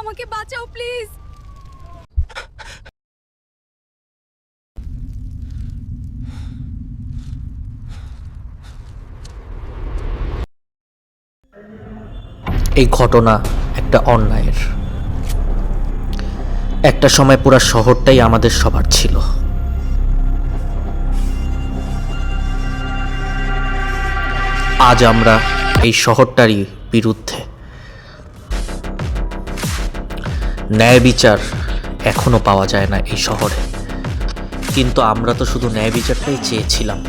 আমাকে বাঁচাও প্লিজ। এই ঘটনা একটা অন্যায়ের। একটা সময় পুরো শহরটাই আমাদের সবার ছিল। আজ আমরা এই শহরটারই বিরুদ্ধে। ন্যায় বিচার এখনো পাওয়া যায় না এই শহরে, কিন্তু আমরা তো শুধু ন্যায় বিচারটাই চেয়েছিলাম।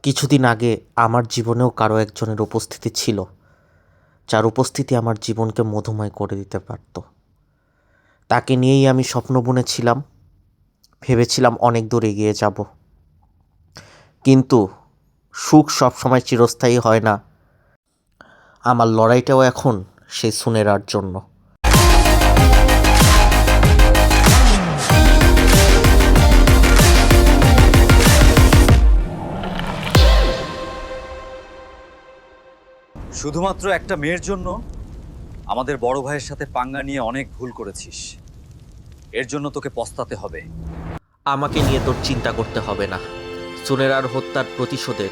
কিছুদিন আগে আমার জীবনেও কারো একজনের উপস্থিতি ছিল, যার উপস্থিতি আমার জীবনকে মধুময় করে দিতে পারত। তাকে নিয়েই আমি স্বপ্ন বুনেছিলাম, ভেবেছিলাম অনেক দূর এগিয়ে যাব। কিন্তু সুখ সবসময় চিরস্থায়ী হয় না। আমার লড়াইটাও এখন সেই সুনেরার জন্য। শুধুমাত্র একটা মেয়ের জন্য আমাদের বড় ভাইয়ের সাথে পাঙ্গা নিয়ে অনেক ভুল করেছিস। এর জন্য তোকে পস্তাতে হবে। আমাকে নিয়ে তোর চিন্তা করতে হবে না। সুনেরার হত্যার প্রতিশোধে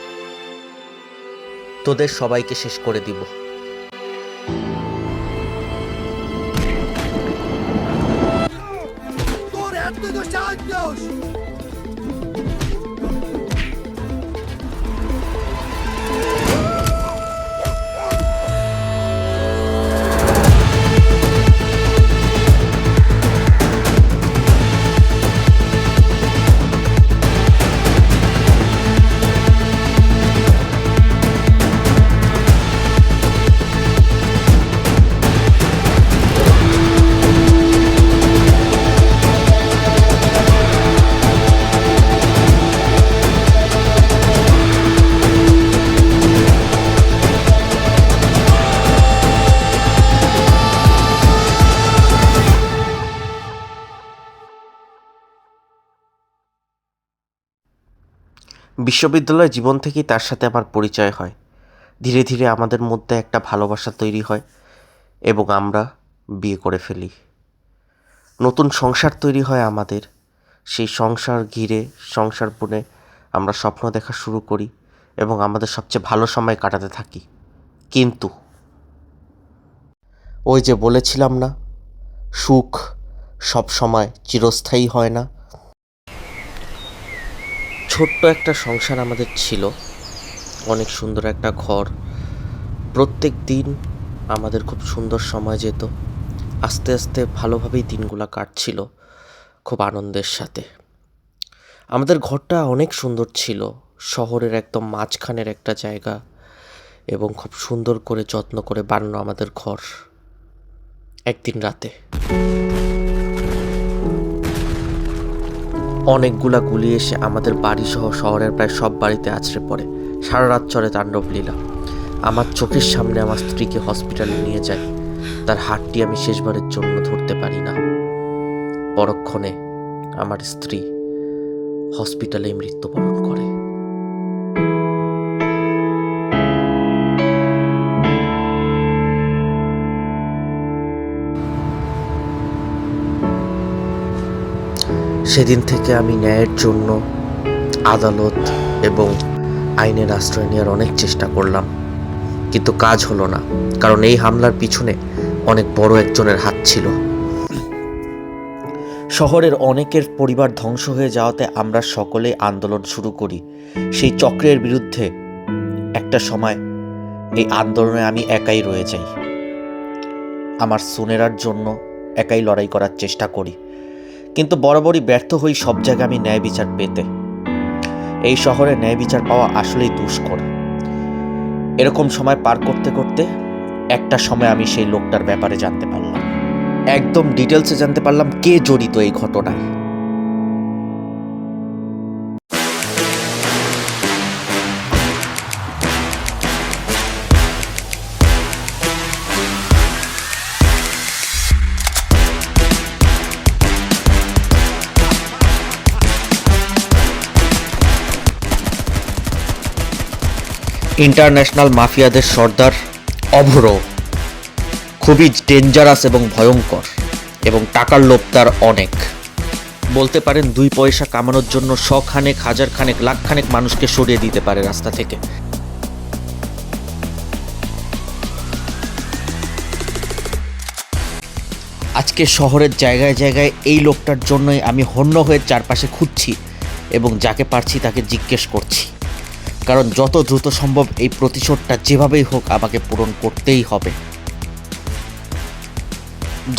তোদের সবাইকে শেষ করে দিব। বিশ্ববিদ্যালয় জীবন থেকেই তার সাথে আমার পরিচয় হয়। ধীরে ধীরে আমাদের মধ্যে একটা ভালোবাসা তৈরি হয় এবং আমরা বিয়ে করে ফেলি। নতুন সংসার তৈরি হয় আমাদের। সেই সংসার ঘিরে, সংসার বুনে আমরা স্বপ্ন দেখা শুরু করি এবং আমাদের সবচেয়ে ভালো সময় কাটাতে থাকি। কিন্তু ওই যে বলেছিলাম না, সুখ সব সময় চিরস্থায়ী হয় না। ছোট্ট একটা সংসার আমাদের ছিল, অনেক সুন্দর একটা ঘর। প্রত্যেক দিন আমাদের খুব সুন্দর সময় যেত। আস্তে আস্তে ভালোভাবেই দিনগুলো কাটছিল, খুব আনন্দের সাথে। আমাদের ঘরটা অনেক সুন্দর ছিল, শহরের একদম মাঝখানের একটা জায়গা, এবং খুব সুন্দর করে যত্ন করে বানানো আমাদের ঘর। একদিন রাতে অনেকগুলা গুলি এসে আমাদের বাড়ি সহ শহরের প্রায় সব বাড়িতে আছড়ে পড়ে। সারা রাত চলে তাণ্ডব লীলা। আমার চোখের সামনে আমার স্ত্রীকে হসপিটালে নিয়ে যায়। তার হাতটি আমি শেষবারের জন্য ধরতে পারি না। পরক্ষণে আমার স্ত্রী হসপিটালে মৃত্যুবরণ করে। সেদিন থেকে আমি ন্যায়ের জন্য আদালত এবং আইনের আশ্রয় নেওয়ার অনেক চেষ্টা করলাম, কিন্তু কাজ হলো না। কারণ এই হামলার পিছনে অনেক বড় একজনের হাত ছিল। শহরের অনেকের পরিবার ধ্বংস হয়ে যাওয়াতে আমরা সকলেই আন্দোলন শুরু করি সেই চক্রের বিরুদ্ধে। একটা সময় এই আন্দোলনে আমি একাই রয়ে যাই। আমার সুনেরার জন্য একাই লড়াই করার চেষ্টা করি, কিন্তু বরাবরই ব্যর্থ হই সব জায়গায় আমি ন্যায় বিচার পেতে। এই শহরে ন্যায় বিচার পাওয়া আসলেই দুষ্কর। এরকম সময় পার করতে করতে একটা সময় আমি সেই লোকটার ব্যাপারে জানতে পারলাম। একদম ডিটেলসে জানতে পারলাম কে জড়িত এই ঘটনায়। ইন্টারন্যাশনাল মাফিয়াদের সর্দার অভ্র খুবই ডেঞ্জারাস এবং ভয়ঙ্কর, এবং টাকার লোভ তার অনেক। বলতে পারেন 2 পয়সা কামানোর জন্য শখানেক, হাজারখানেক, লাখখানেক মানুষকে সরিয়ে দিতে পারে রাস্তা থেকে। আজকে শহরের জায়গায় জায়গায় এই লোকটার জন্যই আমি হন্য হয়ে চারপাশে খুঁজছি এবং যাকে পারছি তাকে জিজ্ঞেস করছি, কারণ যত দ্রুত সম্ভব এই প্রতিশোধটা যেভাবেই হোক আমাকে পূরণ করতেই হবে।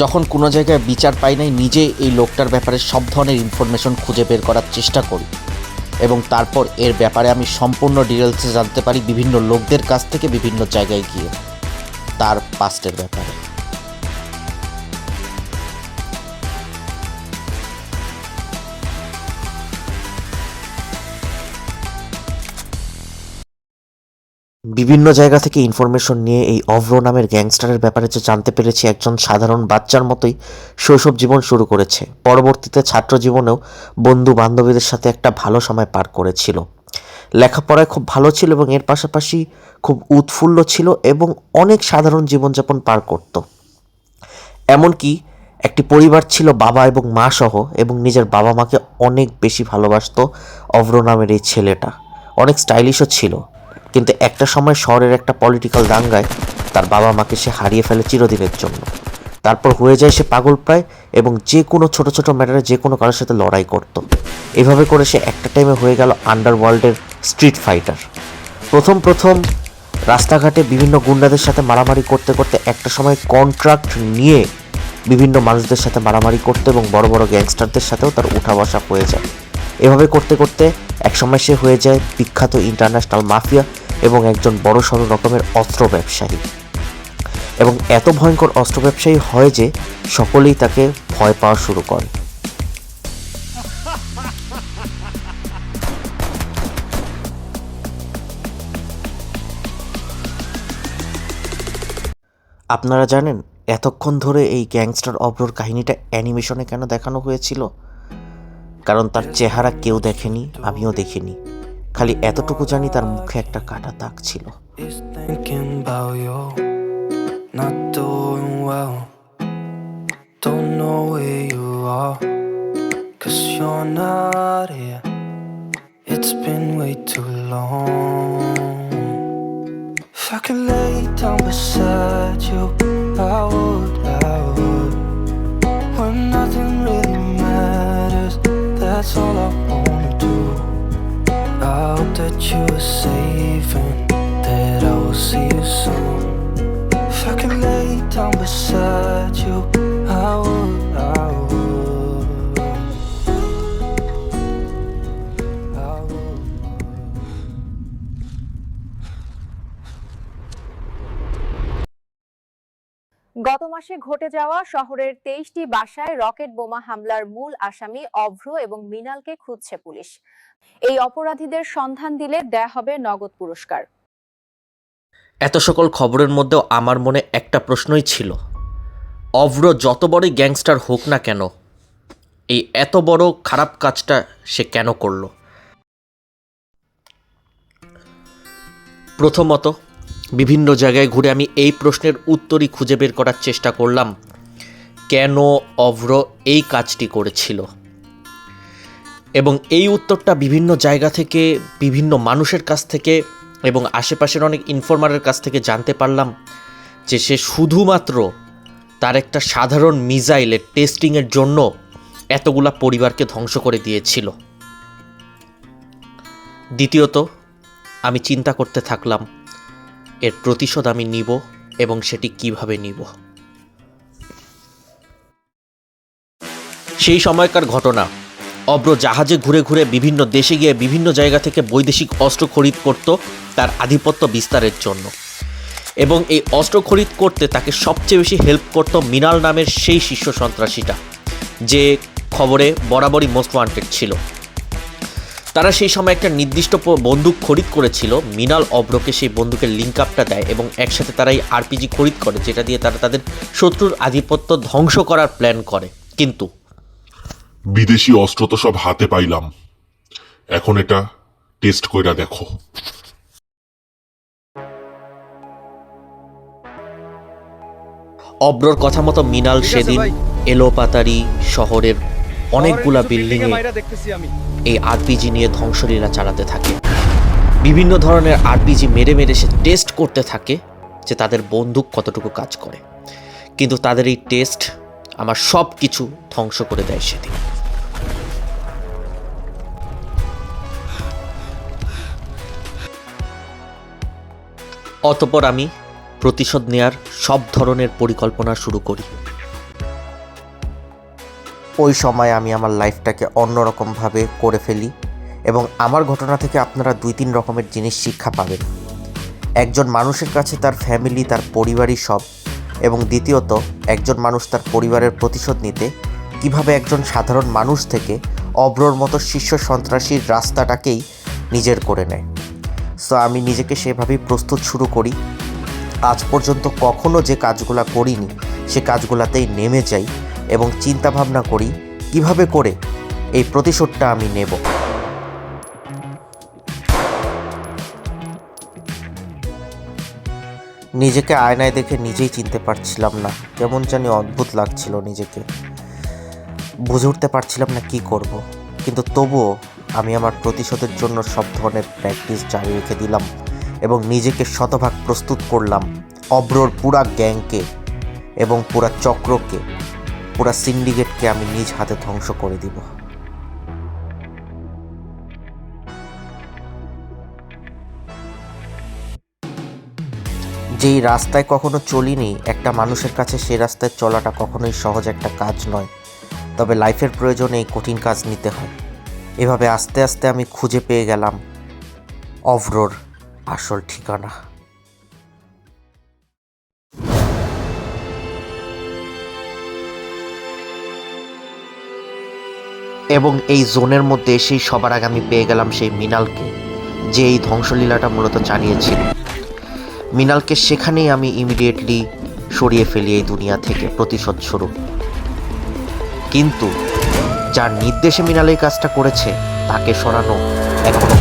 যখন কোনো জায়গায় বিচার পাই নাই, নিজে এই লোকটার ব্যাপারে সব ধরনের ইনফরমেশন খুঁজে বের করার চেষ্টা করি এবং তারপর এর ব্যাপারে আমি সম্পূর্ণ ডিটেলসে জানতে পারি বিভিন্ন লোকদের কাছ থেকে, বিভিন্ন জায়গায় গিয়ে তার পাস্টের ব্যাপারে। বিভিন্ন জায়গা থেকে ইনফরমেশন নিয়ে এই অভ্র নামের গ্যাংস্টারের ব্যাপারে যে জানতে পেরেছি, একজন সাধারণ বাচ্চার মতোই শৈশব জীবন শুরু করেছে। পরবর্তীতে ছাত্র জীবনেও বন্ধু বান্ধবীদের সাথে একটা ভালো সময় পার করেছিল। লেখাপড়ায় খুব ভালো ছিল এবং এর পাশাপাশি খুব উৎফুল্ল ছিল এবং অনেক সাধারণ জীবনযাপন পার করত। এমনকি একটি পরিবার ছিল, বাবা এবং মা সহ, এবং নিজের বাবা মাকে অনেক বেশি ভালোবাসত অভ্র নামের এই ছেলেটা। অনেক স্টাইলিশও ছিল, কিন্তু একটা সময় শহরের একটা পলিটিক্যাল দাঙ্গায় তার বাবা মাকে সে হারিয়ে ফেলে চিরদিনের জন্য। তারপর হয়ে যায় সে পাগল প্রায়, এবং যে কোনো ছোট ছোট ম্যাটারে যে কোনো কারোর সাথে লড়াই করত। এভাবে করে সে একটা টাইমে হয়ে গেল আন্ডারওয়ার্ল্ডের স্ট্রিট ফাইটার। প্রথম রাস্তাঘাটে বিভিন্ন গুন্ডাদের সাথে মারামারি করতে করতে একটা সময় কন্ট্রাক্ট নিয়ে বিভিন্ন মানুষদের সাথে মারামারি করতে এবং বড় বড় গ্যাংস্টারদের সাথেও তার উঠা বসা হয়ে যায়। এভাবে করতে করতে একসময় সে হয়ে যায় বিখ্যাত ইন্টারন্যাশনাল মাফিয়া এবং একজন বড় সড়ো রকমের অস্ত্র ব্যবসায়ী। এবং এত ভয়ঙ্কর অস্ত্র ব্যবসায়ী হয় যে সকলেই তাকে ভয় পাওয়া শুরু করে। আপনারা জানেন এতক্ষণ ধরে এই গ্যাংস্টার অভ্রর কাহিনীটা অ্যানিমেশনে কেন দেখানো হয়েছিল? কারণ তার চেহারা কেউ দেখেনি, আমিও দেখিনি। খালি এতটুকু জানি তার মুখে একটা কাটা দাগ ছিল। Thinking about you, not doing well. Don't know where you are, 'cause you're not here. It's been way too long. If I could lay down beside you, I would, I would. When nothing really matters, that's all I wanna do. I hope that you are safe and that I will see you soon. If I could lay down beside you, I would, I would, I would. গত মাসে ঘটে যাওয়া শহরের 23টি বাসায় rocket বোমা হামলার মূল আসামি অভ্র এবং মৃণালকে খুঁজছে পুলিশ। এই অপরাধীদের সন্ধান দিলে দেয়া হবে নগদ পুরস্কার। এত সকল খবরের মধ্যেও আমার মনে একটা প্রশ্নই ছিল, অভ্র যত বড়ই গ্যাংস্টার হোক না কেন, এই এত বড় খারাপ কাজটা সে কেন করলো? প্রথমত, বিভিন্ন জায়গায় ঘুরে আমি এই প্রশ্নের উত্তরই খুঁজে বের করার চেষ্টা করলাম, কেন অভ্র এই কাজটি করেছিল। এবং এই উত্তরটা বিভিন্ন জায়গা থেকে, বিভিন্ন মানুষের কাছ থেকে এবং আশেপাশের অনেক ইনফরমারের কাছ থেকে জানতে পারলাম যে সে শুধুমাত্র তার একটা সাধারণ মিসাইলের টেস্টিংয়ের জন্য এতগুলা পরিবারকে ধ্বংস করে দিয়েছিল। দ্বিতীয়ত, আমি চিন্তা করতে থাকলাম এর প্রতিশোধ আমি নিব এবং সেটি কিভাবে নিব। সেই সময়কার ঘটনা, অভ্র জাহাজে ঘুরে ঘুরে বিভিন্ন দেশে গিয়ে বিভিন্ন জায়গা থেকে বৈদেশিক অস্ত্র খরিদ করত তার আধিপত্য বিস্তারের জন্য, এবং এই অস্ত্র খরিদ করতে তাকে সবচেয়ে বেশি হেল্প করত মৃণাল নামের সেই শীর্ষ সন্ত্রাসীটা, যে খবরে বরাবরই মোস্ট ওয়ান্টেড ছিল। তারা সেই সময় একটা নির্দিষ্ট বন্দুক খরিদ করেছিল। মৃণাল অভ্রকে সেই বন্দুকের লিঙ্ক আপটা দেয় এবং একসাথে তারা এই আরপিজি খরিদ করে, যেটা দিয়ে তারা তাদের শত্রুর আধিপত্য ধ্বংস করার প্ল্যান করে। কিন্তু বিদেশি অস্ত্র তো সব হাতে পাইলাম, এখন এটা টেস্ট কইরা দেখো। অব্রর কথা মতো মৃণাল সেদিন এলোপাতারি শহরের অনেকগুলা বিল্ডিংয়ে এই আরপিজি নিয়ে ধ্বংসলীলা চালাতে থাকে। বিভিন্ন ধরনের আরপিজি মেরে মেরে সে টেস্ট করতে থাকে যে তাদের বন্দুক কতটুকু কাজ করে, কিন্তু তাদের এই টেস্ট আমার সব কিছু ধ্বংস করে দেয় সেদিন। অতঃপর আমি প্রতিশোধ নেয়ার সব ধরনের পরিকল্পনা শুরু করি। ওই সময় আমি আমার লাইফটাকে অন্যরকমভাবে করে ফেলি এবং আমার ঘটনা থেকে আপনারা 2-3 রকমের জিনিস শিক্ষা পাবেন। একজন মানুষের কাছে তার ফ্যামিলি, তার পরিবারই সব, এবং দ্বিতীয়ত একজন মানুষ তার পরিবারের প্রতিশোধ নিতে কিভাবে একজন সাধারণ মানুষ থেকে অব্রর মতো শীর্ষ সন্ত্রাসীর রাস্তাটাকেই নিজের করে নেয়। সো আমি নিজেকে সেভাবেই প্রস্তুত শুরু করি। আজ পর্যন্ত কখনো যে কাজগুলা করিনি সে কাজগুলাতেই নেমে যাই এবং চিন্তা ভাবনা করি কিভাবে করে এই প্রতিশোধটা আমি নেব। নিজেকে আয়নায় দেখে নিজেই চিনতে পারছিলাম না, কেমন জানি অদ্ভুত লাগছিল নিজেকে, বুঝে উঠতে পারছিলাম না কি করব। কিন্তু তবুও আমি আমার প্রতিশোধের জন্য সব ধরনের প্র্যাকটিস জারি রেখে দিলাম এবং নিজেকে শতভাগ প্রস্তুত করলাম অব্রর পুরা গ্যাংকে এবং পুরা চক্রকে, পুরা সিন্ডিকেটকে আমি নিজ হাতে ধ্বংস করে দিব। যেই রাস্তায় কখনো চলিনি একটা মানুষের কাছে সে রাস্তায় চলাটা কখনোই সহজ একটা কাজ নয়, তবে লাইফের প্রয়োজনে এই কঠিন কাজ নিতে হয়। এভাবে আস্তে আস্তে আমি খুঁজে পেয়ে গেলাম অব্রর আসল ঠিকানা। এবং এই জোনের মধ্যে এসেই সবার আগে আমি পেয়ে গেলাম সেই মৃণালকে, যে এই ধ্বংসলীলাটা মূলত চালিয়েছিল। মৃণালকে সেখানেই আমি ইমিডিয়েটলি সরিয়ে ফেলি এই দুনিয়া থেকে, প্রতিশোধ স্বরূপ। কিন্তু যার নির্দেশে মৃণাল এই কাজটা করেছে তাকে সরানো এখনো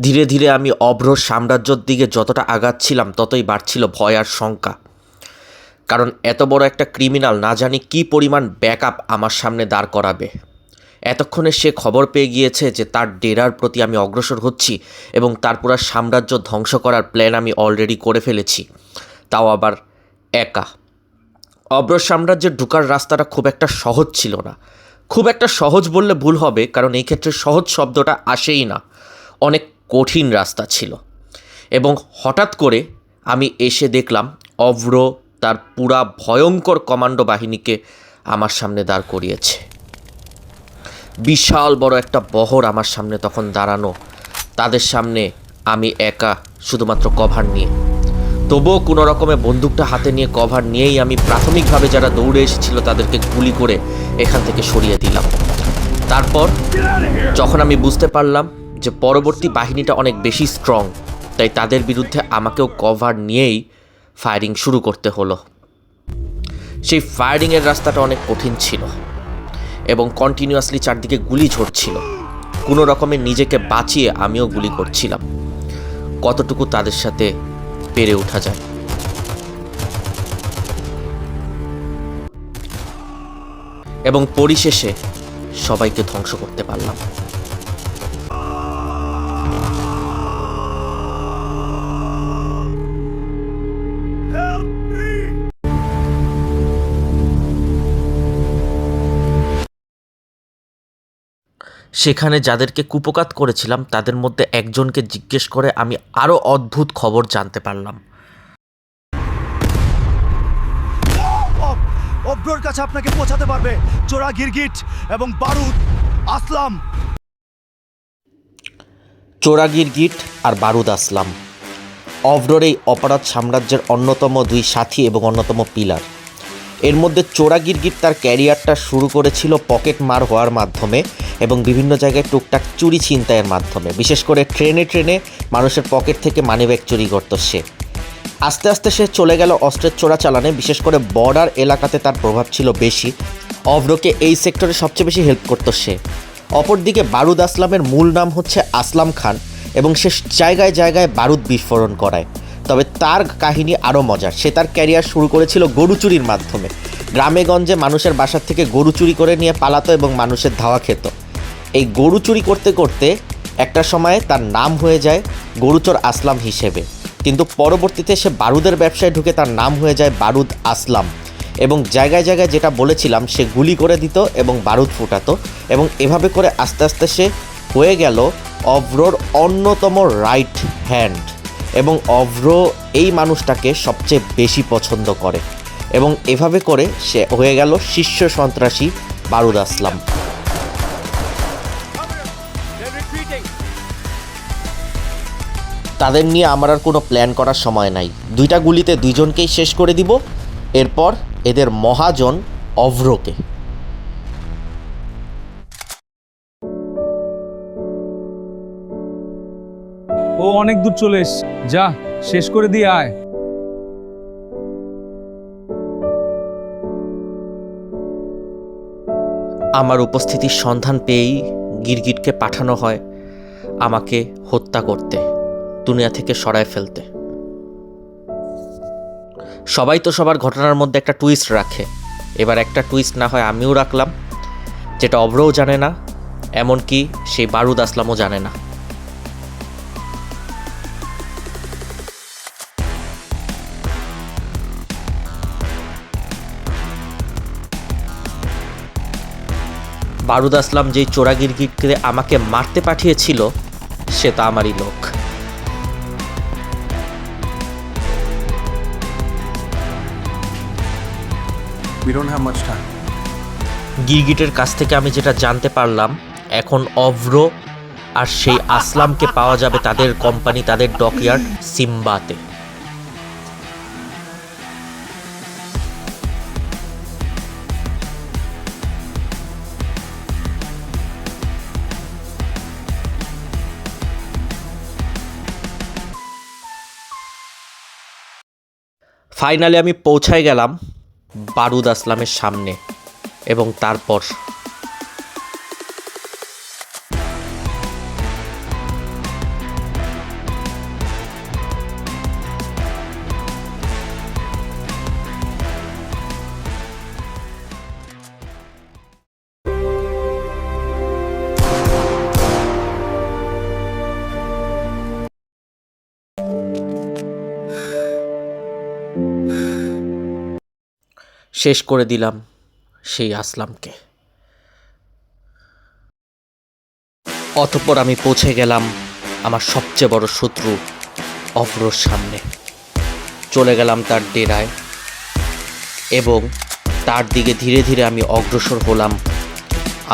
ধীরে ধীরে আমি অব্রর সাম্রাজ্যের দিকে যতটা আগাচ্ছিলাম ততই বাড়ছিল ভয় আর শঙ্কা। কারণ এত বড় একটা ক্রিমিনাল না জানি কী পরিমাণ ব্যাকআপ আমার সামনে দাঁড় করাবে। এতক্ষণে সে খবর পেয়ে গিয়েছে যে তার ডেরার প্রতি আমি অগ্রসর হচ্ছি এবং তার পুরো সাম্রাজ্য ধ্বংস করার প্ল্যান আমি অলরেডি করে ফেলেছি, তাও আবার একা। অব্রর সাম্রাজ্যে ঢোকার রাস্তাটা খুব একটা সহজ ছিল না। খুব একটা সহজ বললে ভুল হবে, কারণ এই ক্ষেত্রে সহজ শব্দটা আসেই না, অনেক কঠিন রাস্তা ছিল। এবং হঠাৎ করে আমি এসে দেখলাম অব্র তার পুরা ভয়ঙ্কর কমান্ডো বাহিনীকে আমার সামনে দাঁড় করিয়েছে। বিশাল বড় একটা বহর আমার সামনে তখন দাঁড়ানো, তাদের সামনে আমি একা শুধুমাত্র কভার নিয়ে। তবুও কোনো রকমে বন্দুকটা হাতে নিয়ে কভার নিয়েই আমি প্রাথমিকভাবে যারা দৌড়ে এসেছিল তাদেরকে গুলি করে এখান থেকে সরিয়ে দিলাম। তারপর যখন আমি বুঝতে পারলাম যে পরবর্তী বাহিনীটা অনেক বেশি স্ট্রং, তাই তাদের বিরুদ্ধে আমাকেও কভার নিয়েই ফায়ারিং শুরু করতে হলো। সেই ফায়ারিংয়ের রাস্তাটা অনেক কঠিন ছিল এবং কন্টিনিউয়াসলি চারদিকে গুলি ঝরছিল। কোনো রকমে নিজেকে বাঁচিয়ে আমিও গুলি করছিলাম, কতটুকু তাদের সাথে পেরে ওঠা যায়। এবং পরিশেষে সবাইকে ধ্বংস করতে পারলাম। সেখানে যাদেরকে কুপকাত করেছিলাম তাদের মধ্যে একজনকে জিজ্ঞেস করে আমি আরও অদ্ভুত খবর জানতে পারলাম। অভ্রর কাছে আপনাকে পৌঁছাতে পারবে চোরা গিরগিট এবং বারুদ আসলাম। চোরা গিরগিট আর বারুদ আসলাম অভ্রর এই অপরাধ সাম্রাজ্যের অন্যতম দুই সাথী এবং অন্যতম পিলার। এর মধ্যে চোরা গিরগিট তার ক্যারিয়ারটা শুরু করেছিল পকেট মার হওয়ার মাধ্যমে এবং বিভিন্ন জায়গায় টুকটাক চুরি ছিনতাইয়ের মাধ্যমে, বিশেষ করে ট্রেনে ট্রেনে মানুষের পকেট থেকে মানিব্যাগ চুরি করত সে। আস্তে আস্তে সে চলে গেল অস্ত্রের চোরাচালানে, বিশেষ করে বর্ডার এলাকাতে তার প্রভাব ছিল বেশি। অভ্রকে এই সেক্টরে সবচেয়ে বেশি হেল্প করত সে। অপরদিকে বারুদ আসলামের মূল নাম হচ্ছে আসলাম খান এবং সে জায়গায় জায়গায় বারুদ বিস্ফোরণ করায়। তবে তার কাহিনী আরও মজার। সে তার ক্যারিয়ার শুরু করেছিল গরু চুরির মাধ্যমে। গ্রামে গঞ্জে মানুষের বাসার থেকে গরু চুরি করে নিয়ে পালাতো এবং মানুষের ধাওয়া খেত। এই গরু চুরি করতে করতে একটা সময়ে তার নাম হয়ে যায় গরুচোর আসলাম হিসেবে, কিন্তু পরবর্তীতে সে বারুদের ব্যবসায় ঢুকে তার নাম হয়ে যায় বারুদ আসলাম এবং জায়গায় জায়গায় যেটা বলেছিলাম সে গুলি করে দিত এবং বারুদ ফুটাতো এবং এভাবে করে আস্তে আস্তে সে হয়ে গেল অভ্রর অন্যতম রাইট হ্যান্ড এবং অভ্র এই মানুষটাকে সবচেয়ে বেশি পছন্দ করে এবং এভাবে করে সে হয়ে গেল শীর্ষ সন্ত্রাসী বারুদ আসলাম। তাদের নিয়ে আমার আর কোনো প্ল্যান করার সময় নাই। দুইটা গুলিতে দুইজনকেই শেষ করে দিব, এরপর এদের মহাজন অভ্রকে। ও অনেক দূর চলে এস, যা শেষ করে দিয়ে আয়। আমার উপস্থিতির সন্ধান পেয়েই গিরগিটকে পাঠানো হয় আমাকে হত্যা করতে, দুনিয়া থেকে সরায় ফেলতে। সবাই তো সবার ঘটনার মধ্যে একটা টুইস্ট রাখে, এবার একটা টুইস্ট না হয় আমিও রাখলাম, যেটা অভ্রও জানে না, এমনকি সেই বারুদ আসলামও জানে না। বারুদ আসলাম যেই চোরা গিরগিটকে আমাকে মারতে পাঠিয়েছিল সে তো আমারই লোক। We don't have much time. গিরগিটের কাছ থেকে আমি যেটা জানতে পারলাম, এখন অভ্র আর সেই আসলামকে পাওয়া যাবে তাদের কোম্পানি, তাদের ডকইয়ার্ড সিম্বাতে। ফাইনালি আমি পৌঁছায় গেলাম বারুদ আসলামের সামনে এবং তারপর শেষ করে দিলাম সেই আসলামকে। অতঃপর আমি পৌঁছে গেলাম আমার সবচেয়ে বড় শত্রু অভ্রর সামনে। চলে গেলাম তার ডেরায় এবং তার দিকে ধীরে ধীরে আমি অগ্রসর হলাম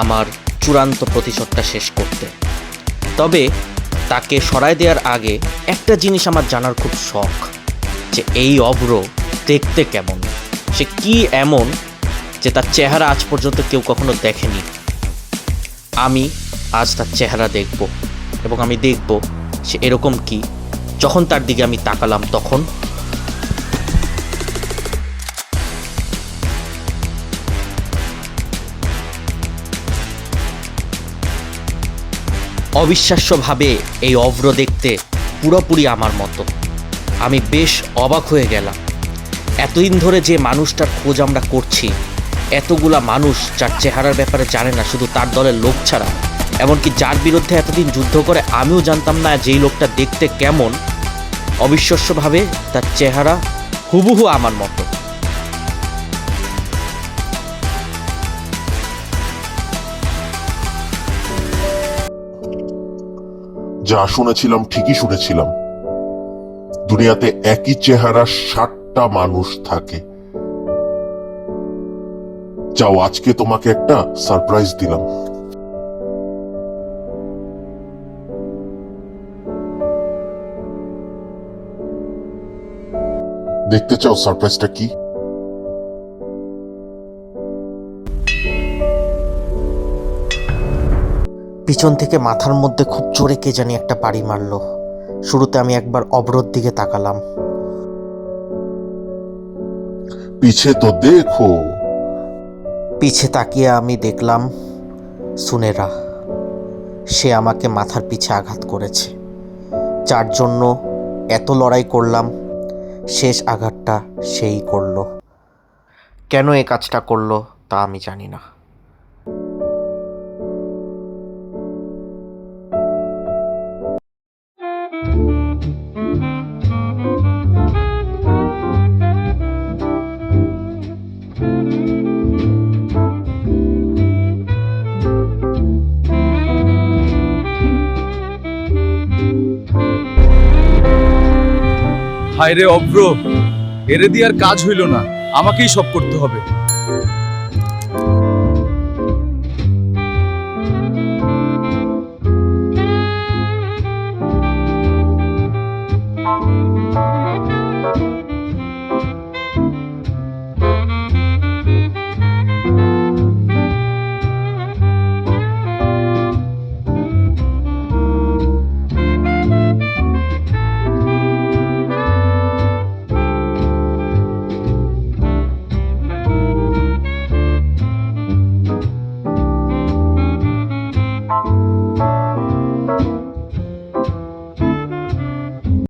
আমার চূড়ান্ত প্রতিশোধটা শেষ করতে। তবে তাকে সরায় দেওয়ার আগে একটা জিনিস আমার জানার খুব শখ, যে এই অভ্র দেখতে কেমন, সে কি এমন যে তার চেহারা আজ পর্যন্ত কেউ কখনো দেখেনি। আমি আজ তার চেহারা দেখব এবং আমি দেখব সে এরকম কি। যখন তার দিকে আমি তাকালাম তখন অবিশ্বাস্যভাবে এই অভ্র দেখতে পুরোপুরি আমার মতো। আমি বেশ অবাক হয়ে গেলাম। এতদিন ধরে যে মানুষটার খোঁজ আমরা করছি, এতগুলা মানুষ যার চেহারার ব্যাপারে জানে না শুধু তার দলের লোক ছাড়া, এমনকি যার বিরুদ্ধে এতদিন যুদ্ধ করে আমিও জানতাম না যেই লোকটা দেখতে কেমন, অবিশ্বাস্যভাবে তার চেহারা হুবহু আমার মতো। যা শুনেছিলাম ঠিকই শুনেছিলাম। দুনিয়াতে একই চেহারা 60টা মানুষ থাকে। যাও, আজকে তোমাকে একটা সারপ্রাইজ দিলাম। দেখতে চাও সারপ্রাইজটা কি? পিছন থেকে মাথার মধ্যে খুব জোরে কে জানি একটা বাড়ি মারলো। শুরুতে আমি একবার অবরোধ দিকে তাকালাম। পিছে তো দেখো। পিছে তাকিয়ে আমি দেখলাম সুনেরা। সে আমাকে মাথার পিছে আঘাত করেছে, যার জন্য এত লড়াই করলাম। শেষ আঘাতটা সেই করলো। কেন এই কাজটা করলো তা আমি জানি না। হায় রে অভ্র, এরে দিয়ে আর কাজ হইল না, আমাকেই সব করতে হবে।